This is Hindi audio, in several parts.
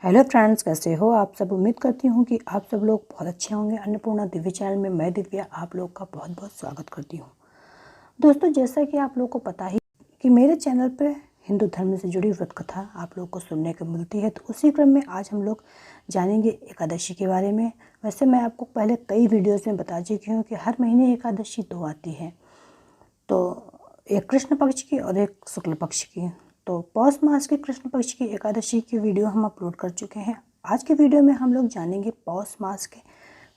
हेलो फ्रेंड्स, कैसे हो आप सब। उम्मीद करती हूँ कि आप सब लोग बहुत अच्छे होंगे। अन्नपूर्णा दिव्य चैनल में मैं दिव्या आप लोग का बहुत बहुत स्वागत करती हूँ। दोस्तों, जैसा कि आप लोग को पता ही कि मेरे चैनल पे हिंदू धर्म से जुड़ी व्रत कथा आप लोग को सुनने को मिलती है, तो उसी क्रम में आज हम लोग जानेंगे एकादशी के बारे में। वैसे मैं आपको पहले कई वीडियोज़ में बता चुकी हूँ कि हर महीने एकादशी 2 आती है, तो एक कृष्ण पक्ष की और एक शुक्ल पक्ष की। तो पौष मास के कृष्ण पक्ष की एकादशी की वीडियो हम अपलोड कर चुके हैं। आज के वीडियो में हम लोग जानेंगे पौष मास के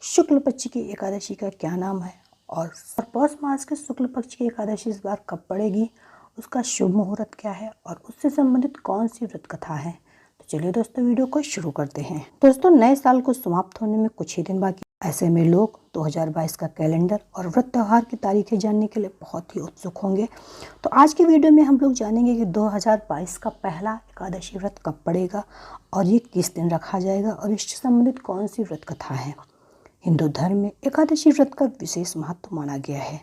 शुक्ल पक्ष की एकादशी का क्या नाम है और पौष मास के शुक्ल पक्ष की एकादशी इस बार कब पड़ेगी, उसका शुभ मुहूर्त क्या है और उससे संबंधित कौन सी व्रत कथा है। तो चलिए दोस्तों, वीडियो को शुरू करते हैं। दोस्तों, नए साल को समाप्त होने में कुछ ही दिन बाकी, ऐसे में लोग 2022 का कैलेंडर और व्रत त्यौहार की तारीखें जानने के लिए बहुत ही उत्सुक होंगे। तो आज की वीडियो में हम लोग जानेंगे कि 2022 का पहला एकादशी व्रत कब पड़ेगा और ये किस दिन रखा जाएगा और इससे संबंधित कौन सी व्रत कथा है। हिंदू धर्म में एकादशी व्रत का विशेष महत्व माना गया है।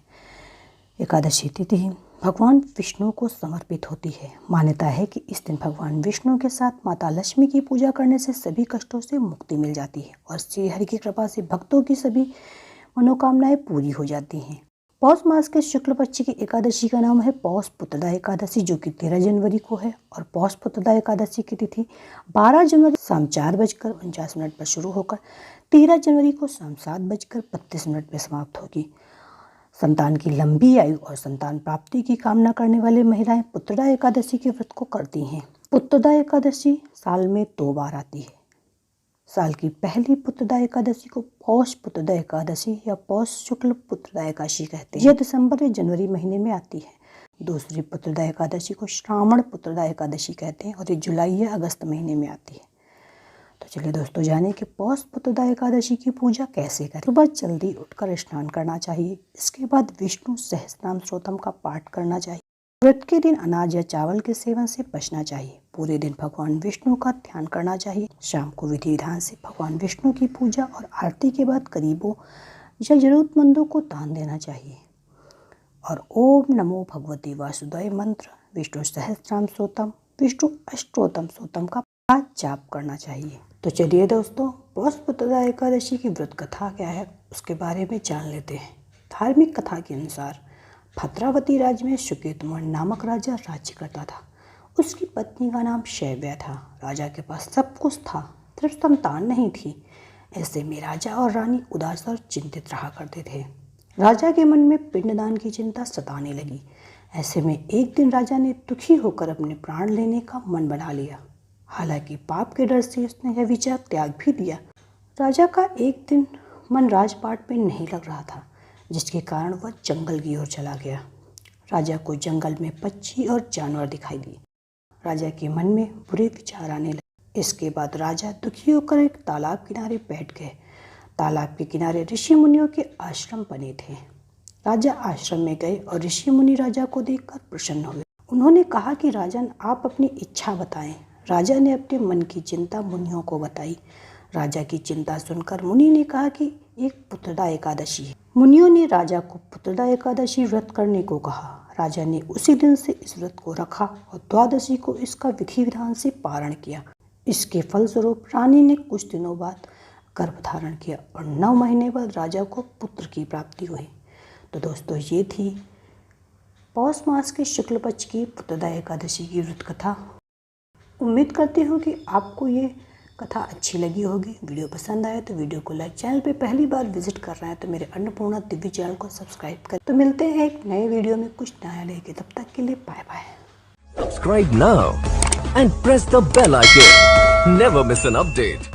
एकादशी तिथि भगवान विष्णु को समर्पित होती है। मान्यता है कि इस दिन भगवान विष्णु के साथ माता लक्ष्मी की पूजा करने से सभी कष्टों से मुक्ति मिल जाती है और श्री हरि की कृपा से भक्तों की सभी मनोकामनाएं पूरी हो जाती हैं। पौष मास के शुक्ल पक्ष की एकादशी का नाम है पौष पुत्रदा एकादशी, जो कि 13 जनवरी को है। और पौष पुत्रदा एकादशी की तिथि 12 जनवरी शाम 4:49 पर शुरू होकर 13 जनवरी को शाम 7:32 पर समाप्त होगी। संतान की लंबी आयु और संतान प्राप्ति की कामना करने वाली महिलाएं पुत्रदा एकादशी के व्रत को करती हैं। पुत्रदा एकादशी साल में 2 बार आती है। साल की पहली पुत्रदा एकादशी को पौष पुत्रदा एकादशी या पौष शुक्ल पुत्रदा एकादशी कहते हैं। यह दिसंबर या जनवरी महीने में आती है। दूसरी पुत्रदा एकादशी को श्रावण पुत्रदा एकादशी कहते हैं और ये जुलाई या अगस्त महीने में आती है। तो चलिए दोस्तों, जाने कि पौष पुत्रदा एकादशी की पूजा कैसे करें। सुबह जल्दी उठकर स्नान करना चाहिए। इसके बाद विष्णु सहस्त्रनाम स्तोत्रम का पाठ करना चाहिए। व्रत के दिन अनाज या चावल के सेवन से बचना चाहिए। पूरे दिन भगवान विष्णु का ध्यान करना चाहिए। शाम को विधि विधान से भगवान विष्णु की पूजा और आरती के बाद गरीबों या जरूरतमंदों को दान देना चाहिए। और ओम नमो भगवते वासुदेवाय मंत्र, विष्णु सहस्त्रनाम स्तोत्रम, विष्णु अष्टोत्तम स्तोत्रम का जाप करना चाहिए। तो चलिए दोस्तों, पौष पुत्रदा एकादशी की व्रत कथा क्या है उसके बारे में जान लेते हैं। धार्मिक कथा के अनुसार भद्रावती राज्य में सुकेतुमन नामक राजा राज्य करता था। उसकी पत्नी का नाम शैव्या था। राजा के पास सब कुछ था, सिर्फ संतान नहीं थी। ऐसे में राजा और रानी उदास और चिंतित रहा करते थे। राजा के मन में पिंडदान की चिंता सताने लगी। ऐसे में एक दिन राजा ने दुखी होकर अपने प्राण लेने का मन बना लिया। हालांकि पाप के डर से उसने यह विचार त्याग भी दिया। राजा का एक दिन मन राजपाट में नहीं लग रहा था, जिसके कारण वह जंगल की ओर चला गया। राजा को जंगल में पक्षी और जानवर दिखाई दिए। राजा के मन में बुरे विचार आने लगे। इसके बाद राजा दुखी होकर एक तालाब किनारे बैठ गए। तालाब के किनारे ऋषि मुनियों के आश्रम बने थे। राजा आश्रम में गए और ऋषि मुनि राजा को देखकर प्रसन्न हुए। उन्होंने कहा कि राजन, आप अपनी इच्छा बताएं। राजा ने अपने मन की चिंता मुनियों को बताई। राजा की चिंता सुनकर मुनि ने कहा कि एक पुत्रदा एकादशी है। मुनियों ने राजा को पुत्रदा एकादशी व्रत करने को कहा। राजा ने उसी दिन से इस व्रत को रखा और द्वादशी को इसका विधि विधान से पारण किया। इसके फलस्वरूप रानी ने कुछ दिनों बाद गर्भ धारण किया और 9 महीने बाद राजा को पुत्र की प्राप्ति हुई। तो दोस्तों, ये थी पौष मास के शुक्ल पक्ष की पुत्रदा एकादशी की व्रत कथा। उम्मीद करती हूँ कि आपको ये कथा अच्छी लगी होगी। वीडियो पसंद आए तो वीडियो को लाइक, चैनल पे पहली बार विजिट कर रहे हैं तो मेरे अन्नपूर्णा दिव्य चैनल को सब्सक्राइब करें। तो मिलते हैं एक नए वीडियो में कुछ नया लेके, तब तक के लिए bye bye. Subscribe now and press the bell icon. Never miss an update.